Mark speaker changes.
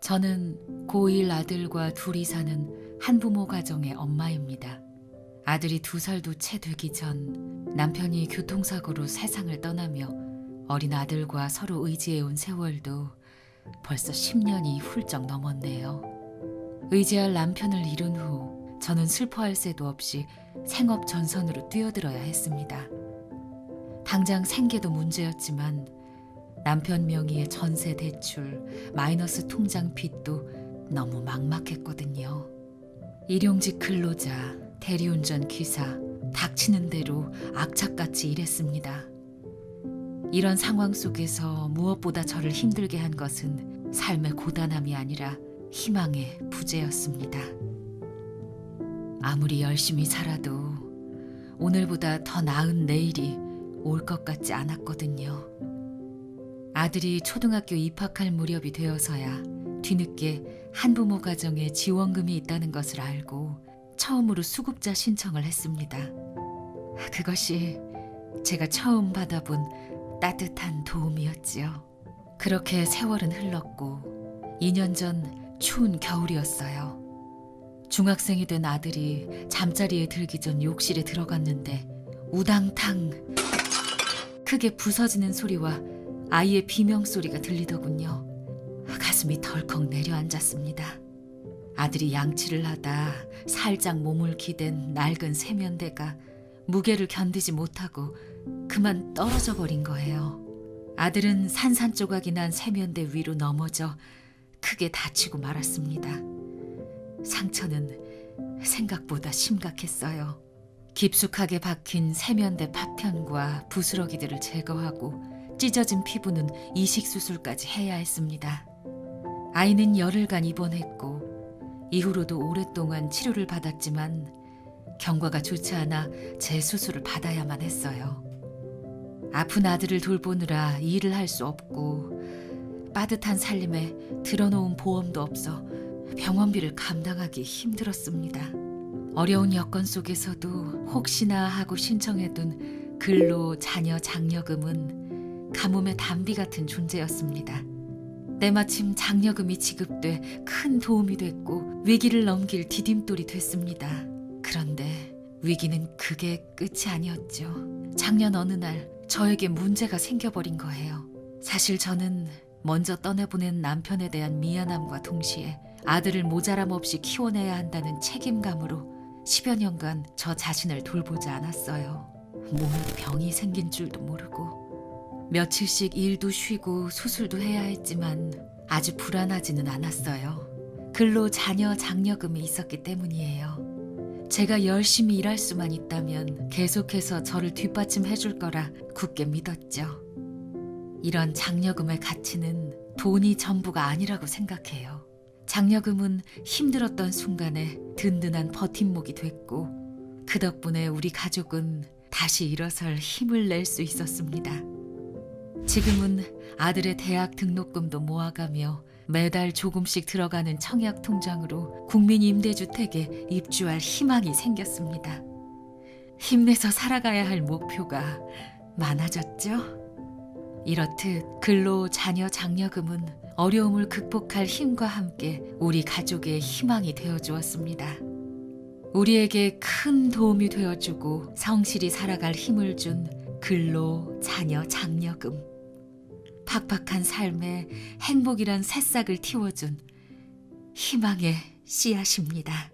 Speaker 1: 저는 고1 아들과 둘이 사는 한부모 가정의 엄마입니다. 아들이 2살도 채 되기 전 남편이 교통사고로 세상을 떠나며 어린 아들과 서로 의지해온 세월도 벌써 10년이 훌쩍 넘었네요. 의지할 남편을 잃은 후 저는 슬퍼할 새도 없이 생업 전선으로 뛰어들어야 했습니다. 당장 생계도 문제였지만 남편 명의의 전세 대출, 마이너스 통장 빚도 너무 막막했거든요. 일용직 근로자, 대리운전 기사, 닥치는 대로 악착같이 일했습니다. 이런 상황 속에서 무엇보다 저를 힘들게 한 것은 삶의 고단함이 아니라 희망의 부재였습니다. 아무리 열심히 살아도 오늘보다 더 나은 내일이 올 것 같지 않았거든요. 아들이 초등학교 입학할 무렵이 되어서야 뒤늦게 한부모 가정에 지원금이 있다는 것을 알고 처음으로 수급자 신청을 했습니다. 그것이 제가 처음 받아본 따뜻한 도움이었지요. 그렇게 세월은 흘렀고 2년 전 추운 겨울이었어요. 중학생이 된 아들이 잠자리에 들기 전 욕실에 들어갔는데 우당탕 크게 부서지는 소리와 아이의 비명소리가 들리더군요. 가슴이 덜컥 내려앉았습니다. 아들이 양치를 하다 살짝 몸을 기댄 낡은 세면대가 무게를 견디지 못하고 그만 떨어져 버린 거예요. 아들은 산산조각이 난 세면대 위로 넘어져 크게 다치고 말았습니다. 상처는 생각보다 심각했어요. 깊숙하게 박힌 세면대 파편과 부스러기들을 제거하고 찢어진 피부는 이식수술까지 해야 했습니다. 아이는 열흘간 입원했고 이후로도 오랫동안 치료를 받았지만 경과가 좋지 않아 재수술을 받아야만 했어요. 아픈 아들을 돌보느라 일을 할 수 없고 빠듯한 살림에 들어놓은 보험도 없어 병원비를 감당하기 힘들었습니다. 어려운 여건 속에서도 혹시나 하고 신청해둔 근로 자녀 장려금은 가뭄의 단비 같은 존재였습니다. 때마침 장려금이 지급돼 큰 도움이 됐고 위기를 넘길 디딤돌이 됐습니다. 그런데 위기는 그게 끝이 아니었죠. 작년 어느 날 저에게 문제가 생겨버린 거예요. 사실 저는 먼저 떠내보낸 남편에 대한 미안함과 동시에 아들을 모자람 없이 키워내야 한다는 책임감으로 10여 년간 저 자신을 돌보지 않았어요. 몸에 병이 생긴 줄도 모르고 며칠씩 일도 쉬고 수술도 해야 했지만 아주 불안하지는 않았어요. 근로 자녀 장려금이 있었기 때문이에요. 제가 열심히 일할 수만 있다면 계속해서 저를 뒷받침해 줄 거라 굳게 믿었죠. 이런 장려금의 가치는 돈이 전부가 아니라고 생각해요. 장려금은 힘들었던 순간에 든든한 버팀목이 됐고 그 덕분에 우리 가족은 다시 일어설 힘을 낼 수 있었습니다. 지금은 아들의 대학 등록금도 모아가며 매달 조금씩 들어가는 청약 통장으로 국민임대주택에 입주할 희망이 생겼습니다. 힘내서 살아가야 할 목표가 많아졌죠? 이렇듯 근로 자녀 장려금은 어려움을 극복할 힘과 함께 우리 가족의 희망이 되어주었습니다. 우리에게 큰 도움이 되어주고 성실히 살아갈 힘을 준 근로 자녀 장려금. 팍팍한 삶에 행복이란 새싹을 틔워준 희망의 씨앗입니다.